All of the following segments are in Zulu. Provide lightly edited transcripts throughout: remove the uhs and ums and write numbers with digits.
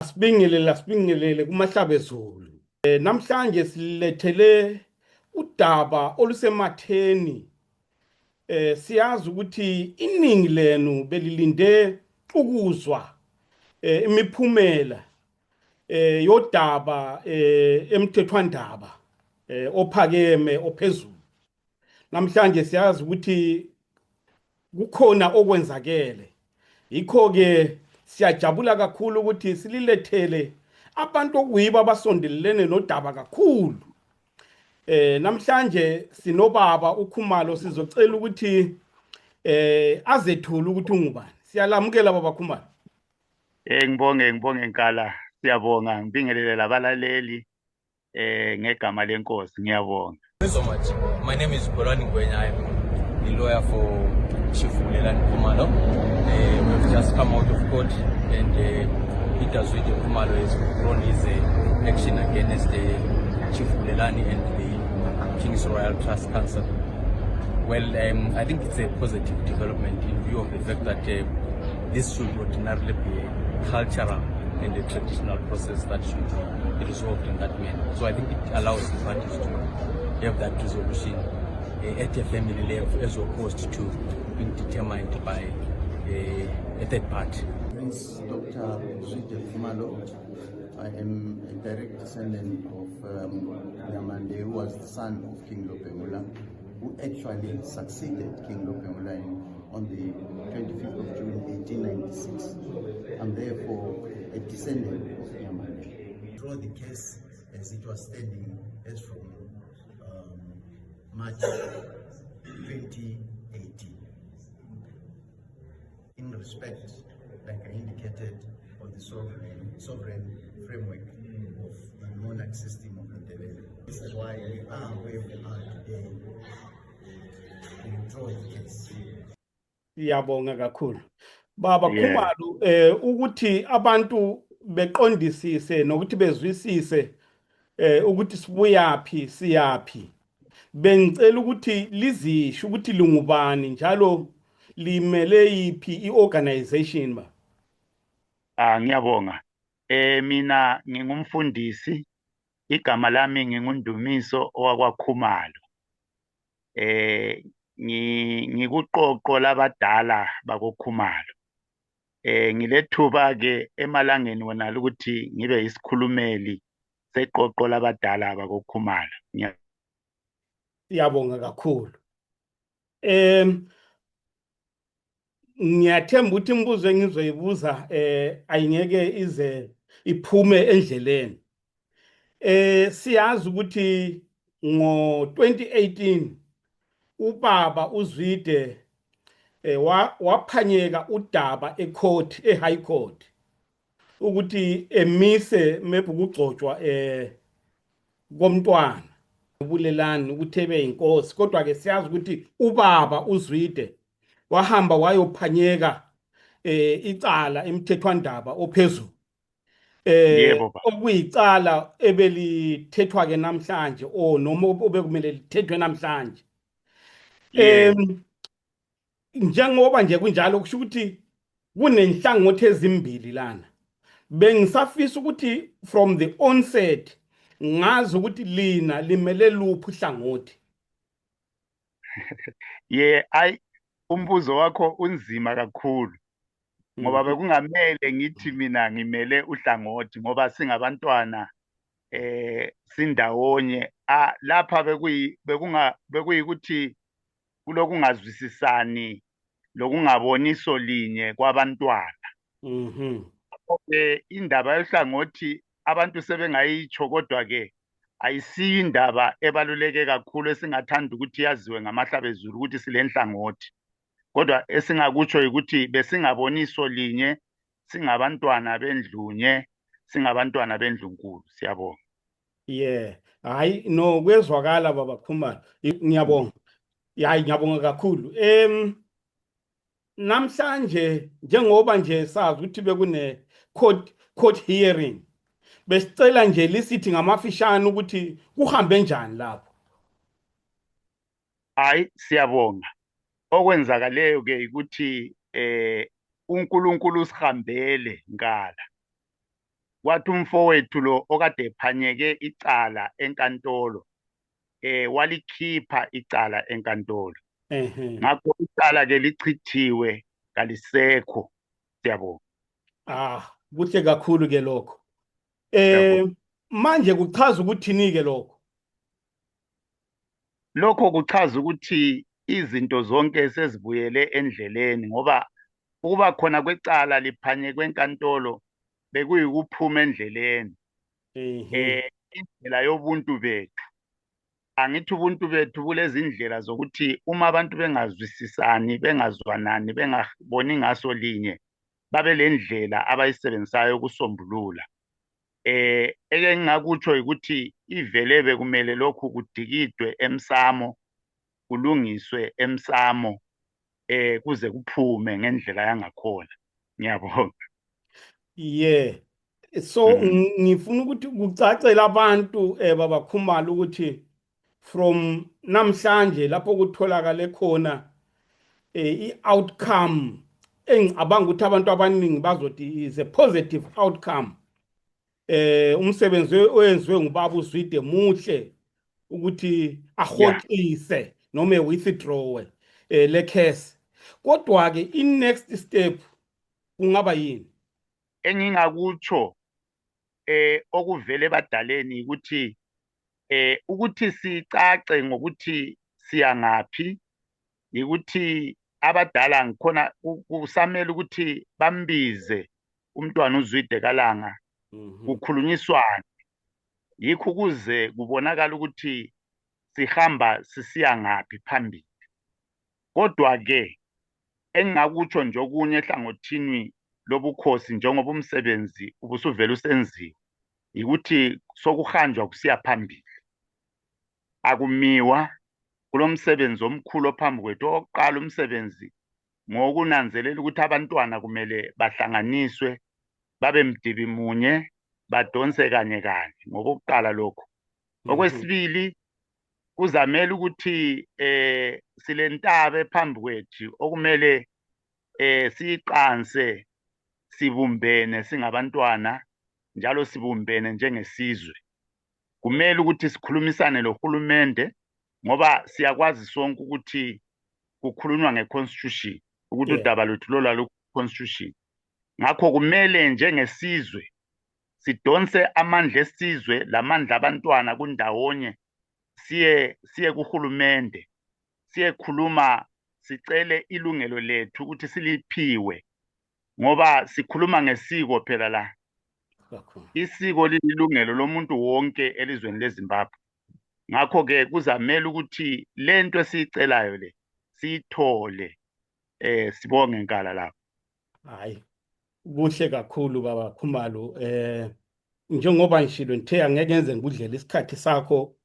Sibingelele kuMahlabezulu. Namhlanje silethele udaba olusematheni. Siyazi ukuthi iningi lenu belilinde ukuzwa imiphumela yodaba emthethwandaba ophakeme ophezulu. Namhlanje siyazi ukuthi kukhona okwenzakele. Yikho-ke siyajabula kakhulu ukuthi sililethele abantu okuyibo abasondelene nodaba kakhulu. Namhlanje sinobaba uKhumalo, sizocela ukuthi azethule ukuthi ungubani. Siyalamukela baba Khumalo. Ngibonge Nkala, siyabonga, ngibingelele labalaleli ngegama lenkosi, ngiyabonga. Thank you so much. My name is Bolani Ngwenya. I'm the lawyer for Chief Vulelani Khumalo. We've just come out of court and Peter Zwide Khumalo has withdrawn his action against Chief Vulelani and the King's Royal Trust Council. Well, I think it's a positive development in view of the fact that this should ordinarily be a cultural and a traditional process that should be resolved in that manner. So I think it allows the parties to have that resolution at a family level as opposed to being determined by a third party. Prince Dr. Zwide Khumalo. I am a direct descendant of Nyamande, who was the son of King Lopengula, who actually succeeded King Lopengula on the 25th of June 1896. I'm therefore a descendant of Nyamande. Draw the case as it was standing as from March 2018. In respect, like I indicated, of the sovereign framework of the monarch system of Ndebele. This is why we are where we are today. We draw the case. Siyabonga kakhulu. Baba Khumalo, ukuthi abantu beqondisise nokuthi bezwisise ukuthi sibuyaphi siyaphi. Bengicela ukuthi lizisho ukuthi lingubani njalo limele yiphi iorganization ba. Ngiyabonga. Mina ngingumfundisi, igama lami nginguNdumiso owakwaKhumalo. Ngikuqoqo labadala bakoKhumalo. Ngilethuba ke emalangeni wona ukuthi ngibe isikhulumeli seqoqo labadala bakoKhumalo. Siyabonga kakhulu. Ngiyathemba ukuthi imibuzo engizoyibuza ayingeke ize iphume endleleni. Siyazi ukuthi ngo-2018 ubaba uZwide waphanyeka udaba eHigh Court ukuthi emise mebhukugcotshwa komntwana uBulelani ukuthi ebe inkosi. Kodwa ke siyazi ukuthi ubaba uZwide wahamba wayophanyeka icala emthethwandaba ophezulu. Okuyicala ebelithethwa ke namhlanje noma obekumele lithethwe namhlanje. Njengoba nje kunjalo kusho ukuthi kunenhlangothi ezimbili lana. Bengisafisa ukuthi from the onset ngazi ukuthi lina limele luphi uhlangothi. Umbuzo wakho unzima kakhulu ngoba bekungamele ngithi mina ngimele uhlangothi ngoba singabantwana sindawonye. Lapha bekuyikuthi kulokungazwisisani lokungaboniso linye kwabantwana. Indaba yohlangothi abantu sebengayitsho, kodwa ke ayisiyo indaba ebaluleke kakhulu esingathanda ukuthi yaziwe ngamahlabezulu ukuthi silenhlangothi. Kodwa esingakutsho ukuthi besingaboniso linye, singabantwana bendlunye, singabantwana bendlunkulu. Siyabonga. Hayi no, kwezwakala baba Khumalo. Ngiyabonga. Ngiyabonga kakhulu. Namhlanje njengoba nje sazi ukuthi bekune court hearing, besicela nje lisithi ngamafishane ukuthi kuhambe njani lapho. Siyabonga. Okwenzakaleyo ke ukuthi uNkulunkulu usihambele Nkala. kwathi umfowethu lo okade ephanyeke icala enkantolo walikhipha icala enkantolo. Ngakho icala ke lichithiwe kalisekho. Siyabonga. Kuhle kakhulu ke lokho. Siyabonga. Manje kuchaza ukuthini ke lokho? Lokho kuchaza ukuthi izinto zonke sezibuyele endleleni ngoba ukuba khona kwecala liphanyekwe enkantolo bekuyikuphuma endleleni. Indlela yobuntu bethu. Angithi ubuntu bethu kulezi indlela zokuthi uma abantu bengazwisisani, bengazwanani, bengaboni ngaso linye, babe lendlela abayisebenzisayo ukusombulula. Eke ngingakutsho ukuthi ivele bekumele lokhu kudikidwe emsamo, kulungiswe emsamo, kuze kuphume ngendlela yangakhona. Ngiyabonga. So ngifuna ukuthi kucacela abantu baba Khumalo ukuthi from namhlanje lapho kutholakale khona i-outcome engicabanga ukuthi abantu abaningi bazothi is a positive outcome. Umsebenzi oyenziwe ngubaba uZwide muhle ukuthi ahoxise noma withdraw le case. Kodwa ke in next step kungaba yini? Engingakutsho okuvele badaleni ukuthi sicace ngokuthi siyangaphi, ukuthi abadala ngikhona kusamele ukuthi bambize umntwana uZwide Kalanga kukhulunyiswane. Yikho ukuze kubonakala ukuthi sihamba sisiya ngaphi phambili. Kodwa ke engingakutsho nje okunye ehlangothini lobukhosi njengoba umsebenzi ubusuvela usenziwe, ukuthi sokuhanjwa kusiya phambili. Akumiwa kulomsebenzi omkhulu ophambi kwethu. Oqala umsebenzi ngokunanzelela ukuthi abantwana kumele bahlanganiswe babe mdibi munye, badonse kanye kanye ngokuqala lokho. Okwesibili kuzamela ukuthi silentaba ephambi kwethu okumele siyiqanse sibumbene singabantwana njalo sibumbene njengesizwe. Kumele ukuthi sikhulumisane lohulumende ngoba siyakwazi sonke ukuthi kukhulunywa ngeconstitution, ukuthi udaba lwethu lolwa constitution. Ngakho kumele njengesizwe sidonse amandla esizwe lamandla abantwana kundawonye, siye kuhulumende, siyekhuluma, sicele ilungelo lethu ukuthi siliphiwe, ngoba sikhuluma ngesiko phela la. Isiko lililungelo lomuntu wonke elizweni leZimbabwe. Ngakho ke kuzamela ukuthi lento esicelayo le siyithole. Sibonge enkala lapho. Hayi, kuhle kakhulu baba Khumalo. Njengoba ngishilo ngithe angeke ngenze ngudlela isikhathi sakho.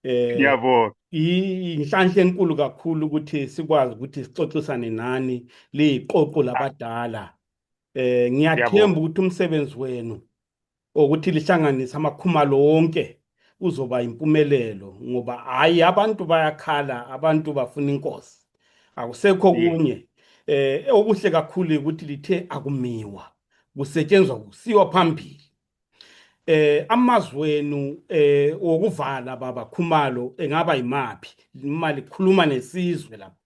Ngiyabonga. Inhlanhla enkulu kakhulu ukuthi sikwazi ukuthi sixoxisane nani liqoqo labadala. Ngiyathemba ukuthi umsebenzi wenu ukuthi lihlanganise amakhumalo wonke uzoba impumelelo, ngoba hayi abantu bayakhala, abantu bafuna inkosi, akusekho kunye. Okuhle kakhulu ukuthi lithe akumiwa, kusetshenzwa kusiwa phambili. Amazwi wenu wokuvala baba Khumalo engaba imaphi uma likhuluma nesizwe lapho?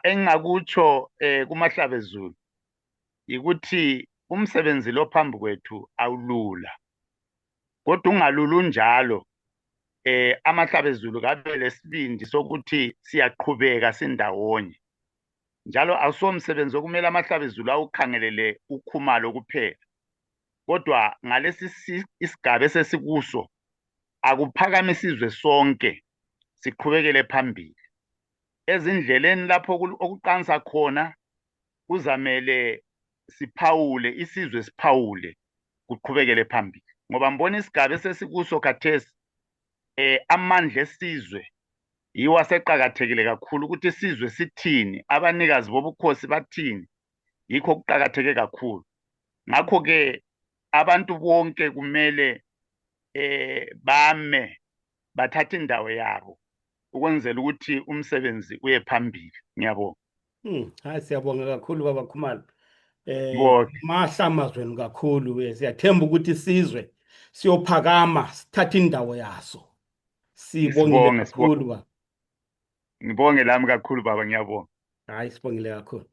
Engingakutsho kuMahlabezulu ukuthi umsebenzi lo phambi kwethu awulula, kodwa ungalulu njalo. AmaHlabezulu kabe lesibindi sokuthi siyaqhubeka sindawonye. Njalo awusomsebenzi okumele amaHlabezulu awukhangelele uKhumalo kuphela, kodwa ngalesi isigaba esesikuso akuphakame isizwe sonke siqhubekele phambili. Ezindleleni lapho okuqansa khona kuzamele siphawule, isizwe siphawule kuqhubekele phambili, ngoba mbona isigaba esesikuso khathesi amandla esizwe yiwo aseqakathekile kakhulu ukuthi isizwe sithini, abanikazi bobukhosi bathini. Yikho kuqakatheke kakhulu. Ngakho ke abantu bonke kumele bame bathathe indawo yabo ukwenzela ukuthi umsebenzi uye phambili. Ngiyabonga. Hayi, siyabonga kakhulu baba Khumalo. Ngibonge. mahlamazweni kakhulu. Siyathemba ukuthi isizwe siyophakama sithatha indawo yaso. Sibongile Sibonge, kakhulu baba. ngibonge lami kakhulu baba, ngiyabonga. Hayi sibongile kakhulu.